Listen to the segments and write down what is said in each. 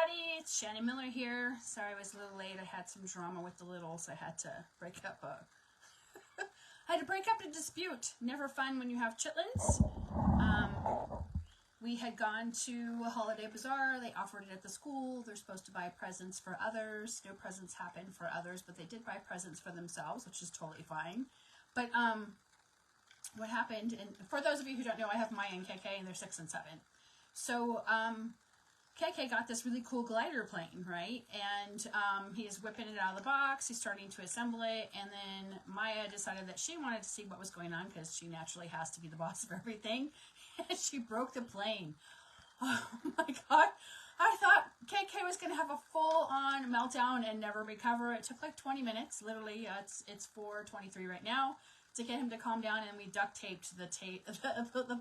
everybody, it's Shannon Miller here. Sorry I was a little late. I had some drama with the littles. I had to break up a dispute. Never fun when you have chitlins. We had gone to a holiday bazaar. They offered it at the school. They're supposed to buy presents for others. No presents happened for others, but they did buy presents for themselves, which is totally fine. But what happened, and for those of you who don't know, I have Maya and KK, and they're 6 and 7. So KK got this really cool glider plane, right? And he's whipping it out of the box. He's starting to assemble it. And then Maya decided that she wanted to see what was going on because she naturally has to be the boss of everything. And she broke the plane. Oh my God. I thought KK was going to have a full-on meltdown and never recover. It took like 20 minutes, literally. It's 4:23 right now, to get him to calm down, and we duct taped the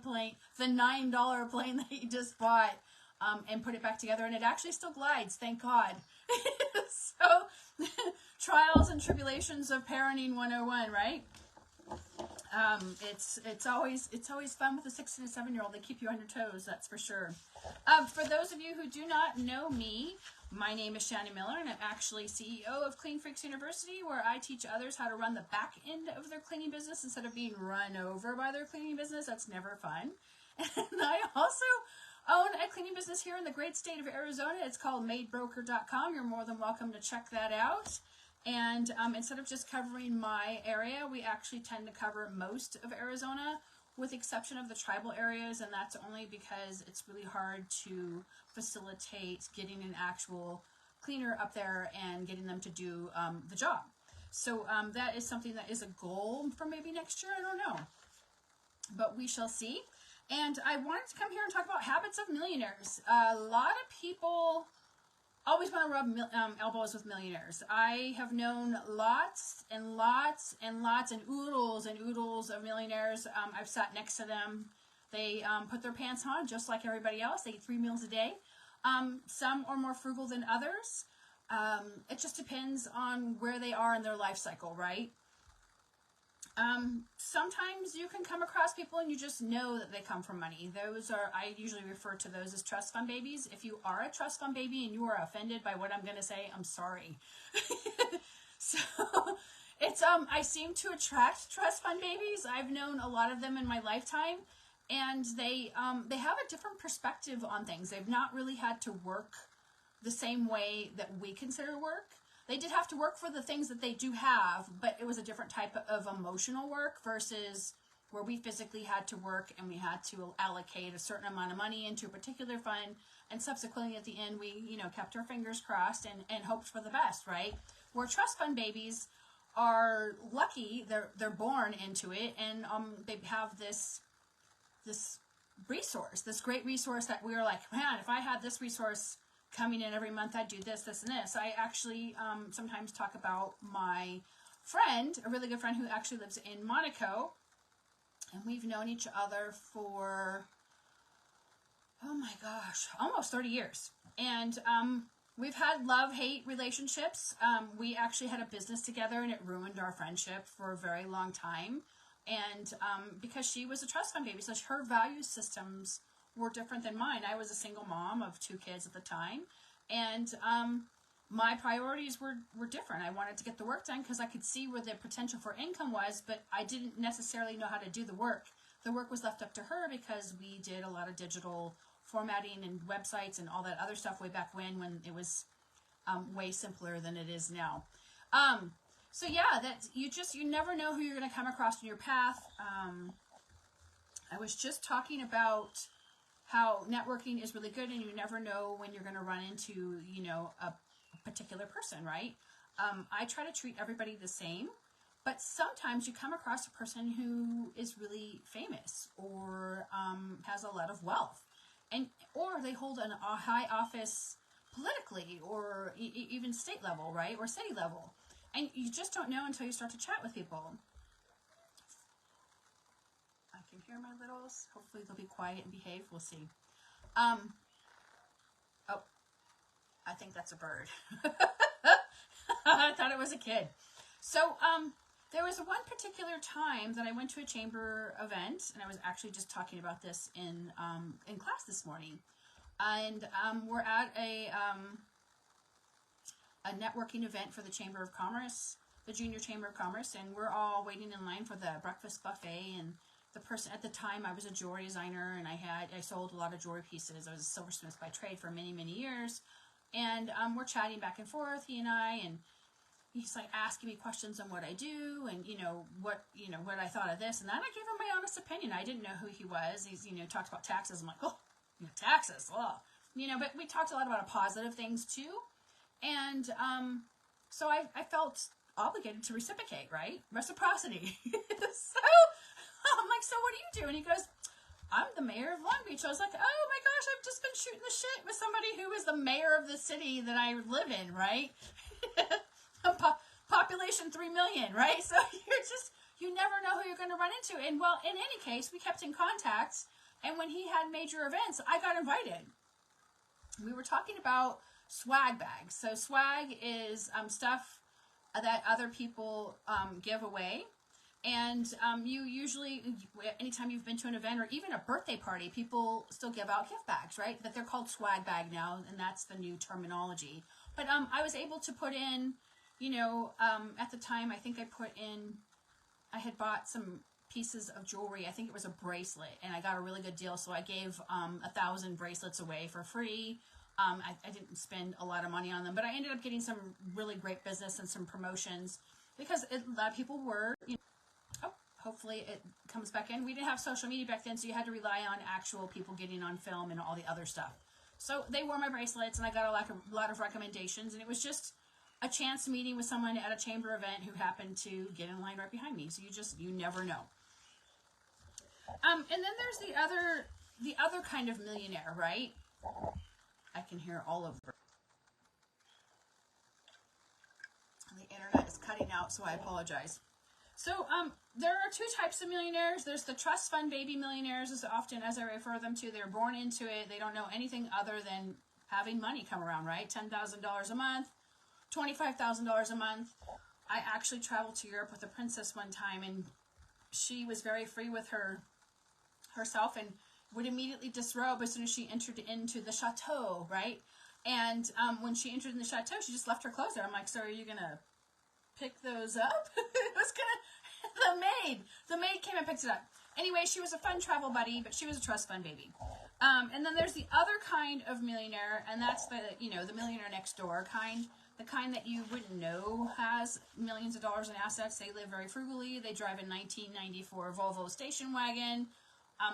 plane, the $9 plane that he just bought, and put it back together, and it actually still glides, thank God. So, trials and tribulations of parenting 101, right? It's always fun with a 6 and a 7-year-old. They keep you on your toes, that's for sure. For those of you who do not know me, my name is Shannon Miller, and I'm actually CEO of Clean Freaks University, where I teach others how to run the back end of their cleaning business instead of being run over by their cleaning business. That's never fun. And I also own a cleaning business here in the great state of Arizona. It's called madebroker.com. You're more than welcome to check that out. And instead of just covering my area, we actually tend to cover most of Arizona, with the exception of the tribal areas, and that's only because it's really hard to facilitate getting an actual cleaner up there and getting them to do the job. So that is something that is a goal for maybe next year. I don't know, but we shall see. And I wanted to come here and talk about habits of millionaires. A lot of people always want to rub elbows with millionaires. I have known lots and lots and lots and oodles of millionaires. I've sat next to them. They put their pants on just like everybody else. They eat 3 meals a day. Some are more frugal than others. It just depends on where they are in their life cycle, right? Sometimes you can come across people and you just know that they come from money. I usually refer to those as trust fund babies. If you are a trust fund baby and you are offended by what I'm going to say, I'm sorry. So I seem to attract trust fund babies. I've known a lot of them in my lifetime, and they have a different perspective on things. They've not really had to work the same way that we consider work. They did have to work for the things that they do have, but it was a different type of emotional work versus where we physically had to work and we had to allocate a certain amount of money into a particular fund, and subsequently at the end we, kept our fingers crossed and hoped for the best, right? Where trust fund babies are lucky, they're born into it, and they have this resource, this great resource that we were like, man, if I had this resource coming in every month, I'd do this, this, and this. I actually sometimes talk about my friend, a really good friend who actually lives in Monaco, and we've known each other for, oh my gosh, almost 30 years. And we've had love-hate relationships. We actually had a business together, and it ruined our friendship for a very long time. And because she was a trust fund baby, so her value systems were different than mine. I was a single mom of 2 kids at the time, and my priorities were different. I wanted to get the work done because I could see where the potential for income was, but I didn't necessarily know how to do the work. The work was left up to her because we did a lot of digital formatting and websites and all that other stuff way back when it was way simpler than it is now. So yeah, that you never know who you're going to come across in your path. I was just talking about how networking is really good, and you never know when you're going to run into, a particular person, right? I try to treat everybody the same, but sometimes you come across a person who is really famous or has a lot of wealth, or they hold a high office politically or even state level, right? Or city level. And you just don't know until you start to chat with people. I can hear my littles. Hopefully they'll be quiet and behave. We'll see. Oh, I think that's a bird. I thought it was a kid. So there was one particular time that I went to a chamber event, and I was actually just talking about this in class this morning. And we're at a networking event for the Chamber of Commerce, the Junior Chamber of Commerce, and we're all waiting in line for the breakfast buffet. And the person at the time, I was a jewelry designer, and I sold a lot of jewelry pieces. I was a silversmith by trade for many, many years. And we're chatting back and forth, he and I, and he's like asking me questions on what I do and, what I thought of this and that. I gave him my honest opinion. I didn't know who he was. He's, talked about taxes. I'm like, oh, taxes, oh. But we talked a lot about positive things too. And so I felt obligated to reciprocate, right? Reciprocity. So I'm like, so what do you do? And he goes, I'm the mayor of Long Beach. I was like, oh my gosh, I've just been shooting the shit with somebody who is the mayor of the city that I live in, right? Population 3 million, right? So you never know who you're going to run into. And well, in any case, we kept in contact. And when he had major events, I got invited. We were talking about swag bags. So swag is stuff that other people give away. And you usually, anytime you've been to an event or even a birthday party, people still give out gift bags, right? But they're called swag bag now, and that's the new terminology. But I was able to put in, at the time, I think I had bought some pieces of jewelry. I think it was a bracelet, and I got a really good deal. So I gave 1,000 bracelets away for free. I didn't spend a lot of money on them, but I ended up getting some really great business and some promotions because a lot of people were, hopefully it comes back in. We didn't have social media back then, so you had to rely on actual people getting on film and all the other stuff. So they wore my bracelets, and I got a lot of recommendations, and it was just a chance meeting with someone at a chamber event who happened to get in line right behind me. So you never know. And then there's the other kind of millionaire, right? I can hear all of her. The internet is cutting out, so I apologize. So there are two types of millionaires. There's the trust fund baby millionaires, as often as I refer them to. They're born into it. They don't know anything other than having money come around, right? $10,000 a month, $25,000 a month. I actually traveled to Europe with a princess one time, and she was very free with herself and would immediately disrobe as soon as she entered into the chateau, right? And when she entered in the chateau, she just left her clothes there. I'm like, so are you going to pick those up? It was the maid came and picked it up. Anyway, she was a fun travel buddy, but she was a trust fund baby. And then there's the other kind of millionaire, and that's the millionaire next door kind, the kind that you wouldn't know has millions of dollars in assets. They live very frugally. They drive a 1994 Volvo station wagon.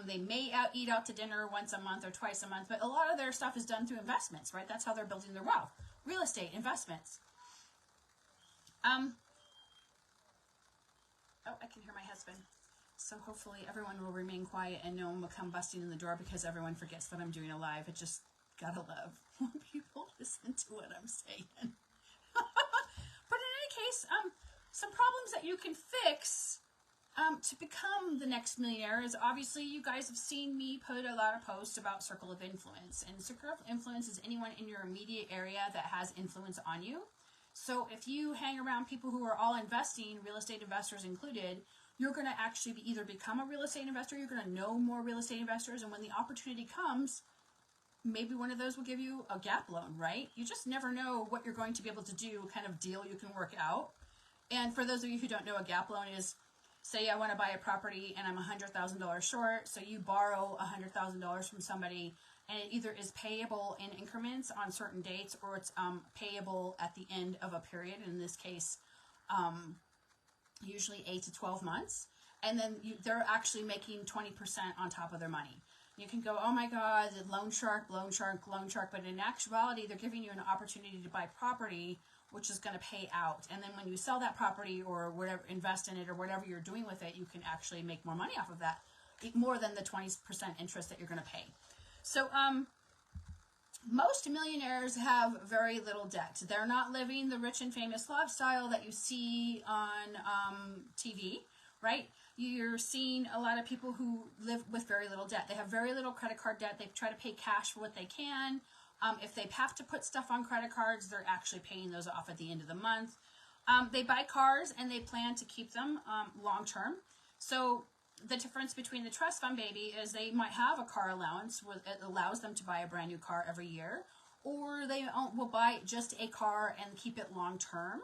They may eat out to dinner once a month or twice a month, but a lot of their stuff is done through investments, right? That's how they're building their wealth. Real estate, investments. Oh, I can hear my husband. So hopefully everyone will remain quiet and no one will come busting in the door because everyone forgets that I'm doing a live. It just gotta love when people listen to what I'm saying. But in any case, some problems that you can fix to become the next millionaire is obviously you guys have seen me put a lot of posts about circle of influence. And circle of influence is anyone in your immediate area that has influence on you. So if you hang around people who are all investing, real estate investors included, you're going to actually either become a real estate investor, you're going to know more real estate investors, and when the opportunity comes, maybe one of those will give you a gap loan, right? You just never know what you're going to be able to do, kind of deal you can work out. And for those of you who don't know, a gap loan is, say I want to buy a property and I'm $100,000 short, so you borrow $100,000 from somebody, and it either is payable in increments on certain dates or it's payable at the end of a period, in this case, usually 8 to 12 months, and then they're actually making 20% on top of their money. You can go, oh my God, the loan shark, but in actuality, they're giving you an opportunity to buy property, which is going to pay out. And then when you sell that property or whatever, invest in it or whatever you're doing with it, you can actually make more money off of that, more than the 20% interest that you're going to pay. So, most millionaires have very little debt. They're not living the rich and famous lifestyle that you see on TV, right? You're seeing a lot of people who live with very little debt. They have very little credit card debt. They try to pay cash for what they can. If they have to put stuff on credit cards, they're actually paying those off at the end of the month. They buy cars and they plan to keep them long term. So the difference between the trust fund baby is they might have a car allowance where it allows them to buy a brand new car every year, or they will buy just a car and keep it long term.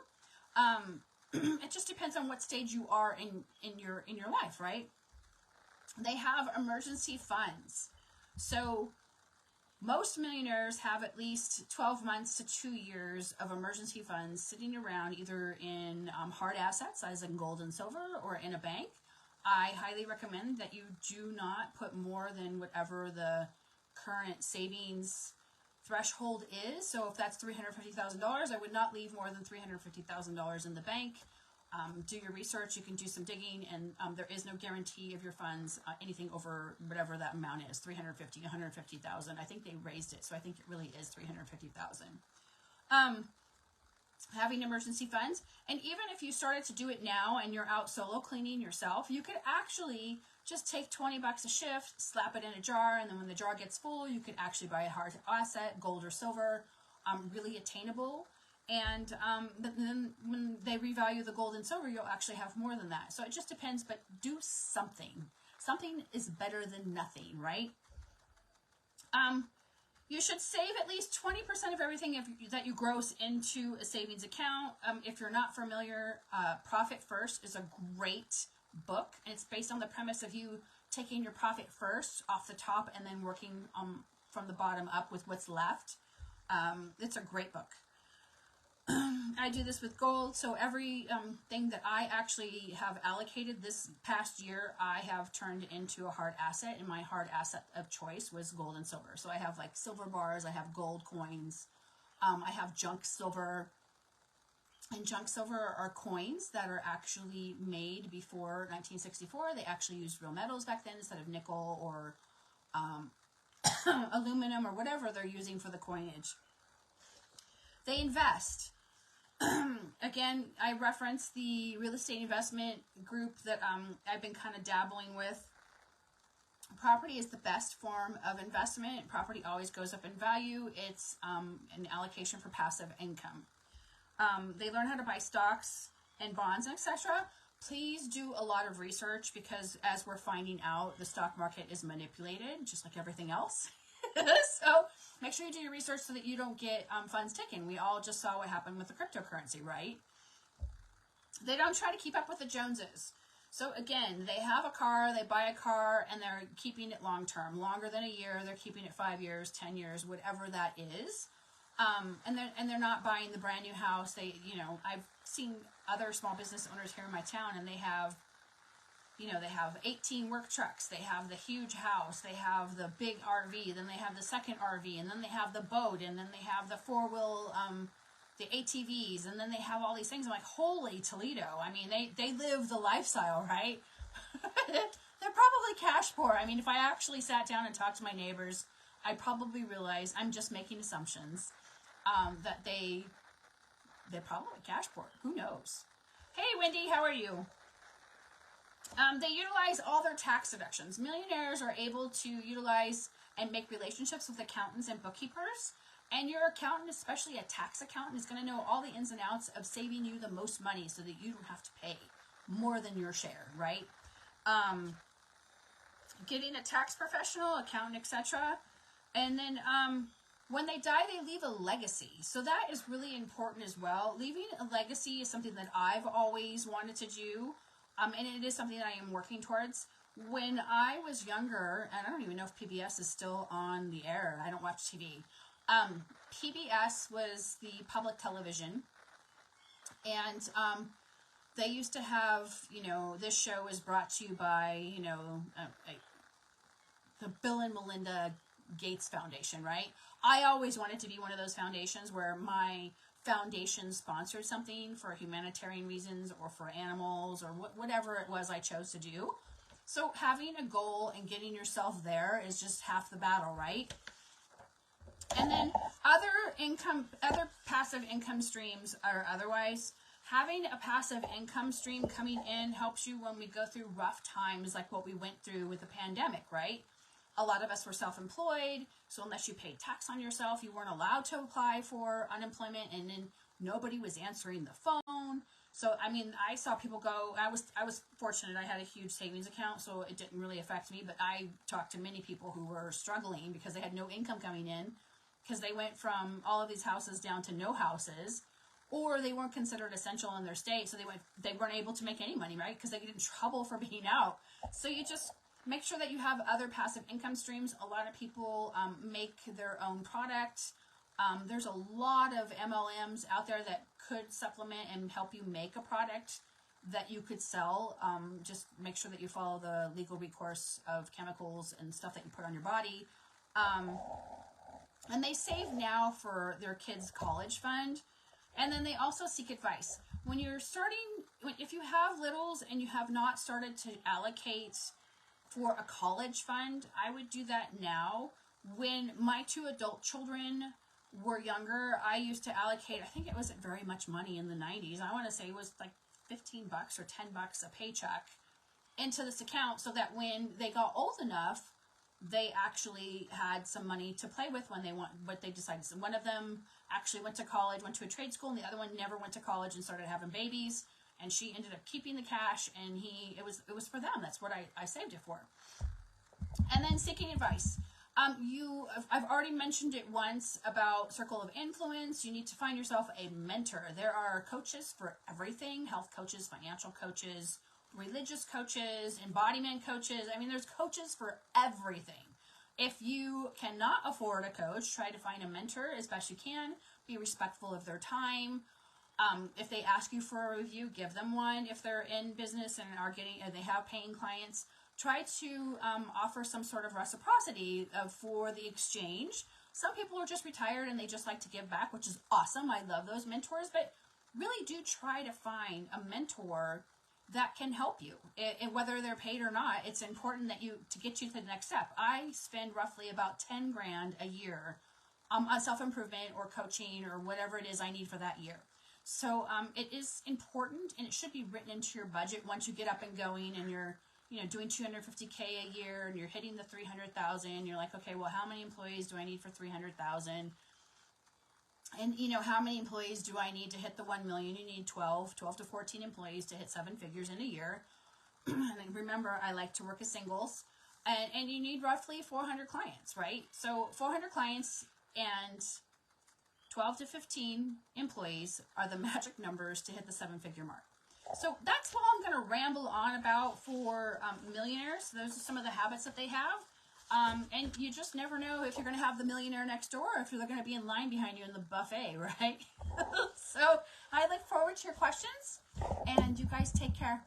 It just depends on what stage you are in your life, right? They have emergency funds. So most millionaires have at least 12 months to 2 years of emergency funds sitting around, either in hard assets, as in gold and silver, or in a bank. I highly recommend that you do not put more than whatever the current savings threshold is. So if that's $350,000, I would not leave more than $350,000 in the bank. Do your research, you can do some digging, and there is no guarantee of your funds, anything over whatever that amount is, 350, 150,000. I think they raised it, so I think it really is 350,000. Having emergency funds, and even if you started to do it now and you're out solo cleaning yourself, you could actually just take $20 a shift, slap it in a jar, and then when the jar gets full, you could actually buy a hard asset, gold or silver, really attainable. And but then when they revalue the gold and silver, you'll actually have more than that. So it just depends, but do something. Something is better than nothing, right? You should save at least 20% of everything that you gross into a savings account. If you're not familiar, Profit First is a great book. And it's based on the premise of you taking your profit first off the top and then working from the bottom up with what's left. It's a great book. I do this with gold, so every thing that I actually have allocated this past year, I have turned into a hard asset, and my hard asset of choice was gold and silver. So I have like silver bars, I have gold coins, I have junk silver, and junk silver are coins that are actually made before 1964. They actually used real metals back then instead of nickel or aluminum or whatever they're using for the coinage. They invest. Again, I reference the real estate investment group that I've been kind of dabbling with. Property is the best form of investment. Property always goes up in value. It's an allocation for passive income. They learn how to buy stocks and bonds, etc. Please do a lot of research, because as we're finding out, the stock market is manipulated, just like everything else. So make sure you do your research so that you don't get funds taken. We all just saw what happened with the cryptocurrency, right? They don't try to keep up with the Joneses. So again, they have a car, they buy a car, and they're keeping it long term, longer than a year. They're keeping it 5 years, 10 years, whatever that is. And they're not buying the brand new house. I've seen other small business owners here in my town, and they have 18 work trucks, they have the huge house, they have the big RV, then they have the second RV, and then they have the boat, and then they have the four-wheel, the ATVs, and then they have all these things. I'm like, holy Toledo. I mean, they live the lifestyle, right? They're probably cash poor. I mean, if I actually sat down and talked to my neighbors, I'd probably realize, I'm just making assumptions, that they're probably cash poor. Who knows? Hey, Wendy, how are you? They utilize all their tax deductions. Millionaires are able to utilize and make relationships with accountants and bookkeepers. And your accountant, especially a tax accountant, is going to know all the ins and outs of saving you the most money so that you don't have to pay more than your share, right? Getting a tax professional, accountant, etc. And then when they die, they leave a legacy. So that is really important as well. Leaving a legacy is something that I've always wanted to do. And it is something that I am working towards. When I was younger, and I don't even know if PBS is still on the air. I don't watch TV. PBS was the public television. And they used to have, this show was brought to you by, the Bill and Melinda Gates Foundation, right? I always wanted to be one of those foundations where my foundation sponsored something for humanitarian reasons or for animals or whatever it was I chose to do. So having a goal and getting yourself there is just half the battle, right? And then other passive income streams or otherwise, having a passive income stream coming in helps you when we go through rough times like what we went through with the pandemic, right? A lot of us were self-employed, so unless you paid tax on yourself, you weren't allowed to apply for unemployment, and then nobody was answering the phone. So, I mean, I saw people go, I was fortunate. I had a huge savings account, so it didn't really affect me, but I talked to many people who were struggling because they had no income coming in, because they went from all of these houses down to no houses, or they weren't considered essential in their state, so they weren't able to make any money, right? Because they get in trouble for being out. So you just make sure that you have other passive income streams. A lot of people make their own product. There's a lot of MLMs out there that could supplement and help you make a product that you could sell. Just make sure that you follow the legal recourse of chemicals and stuff that you put on your body. And they save now for their kids' college fund. And then they also seek advice. When you're starting, if you have littles and you have not started to allocate for a college fund, I would do that now. When my 2 adult children were younger, I used to allocate, I think it wasn't very much money in the 90s. I want to say it was like $15 or $10 a paycheck into this account, so that when they got old enough, they actually had some money to play with when they want what they decided. So one of them actually went to college, went to a trade school, and the other one never went to college and started having babies. And she ended up keeping the cash, and it was for them. That's what I saved it for. And then seeking advice. I've already mentioned it once about circle of influence. You need to find yourself a mentor. There are coaches for everything: health coaches, financial coaches, religious coaches, embodiment coaches. I mean, there's coaches for everything. If you cannot afford a coach, try to find a mentor as best you can. Be respectful of their time. If they ask you for a review, give them one. If they're in business and they have paying clients, try to offer some sort of reciprocity for the exchange. Some people are just retired and they just like to give back, which is awesome. I love those mentors, but really do try to find a mentor that can help you, and whether they're paid or not. It's important that to get you to the next step. I spend roughly about 10 grand a year on self-improvement or coaching or whatever it is I need for that year. So it is important, and it should be written into your budget once you get up and going and you're doing $250K a year and you're hitting the 300,000. You're like, okay, well, how many employees do I need for 300,000? And how many employees do I need to hit the 1 million? You need 12 to 14 employees to hit 7 figures in a year. And remember, I like to work as singles, and you need roughly 400 clients, right? So 400 clients and 12 to 15 employees are the magic numbers to hit the 7-figure mark. So that's what I'm going to ramble on about for millionaires. Those are some of the habits that they have. And you just never know if you're going to have the millionaire next door or if they're going to be in line behind you in the buffet, right? So I look forward to your questions, and you guys take care.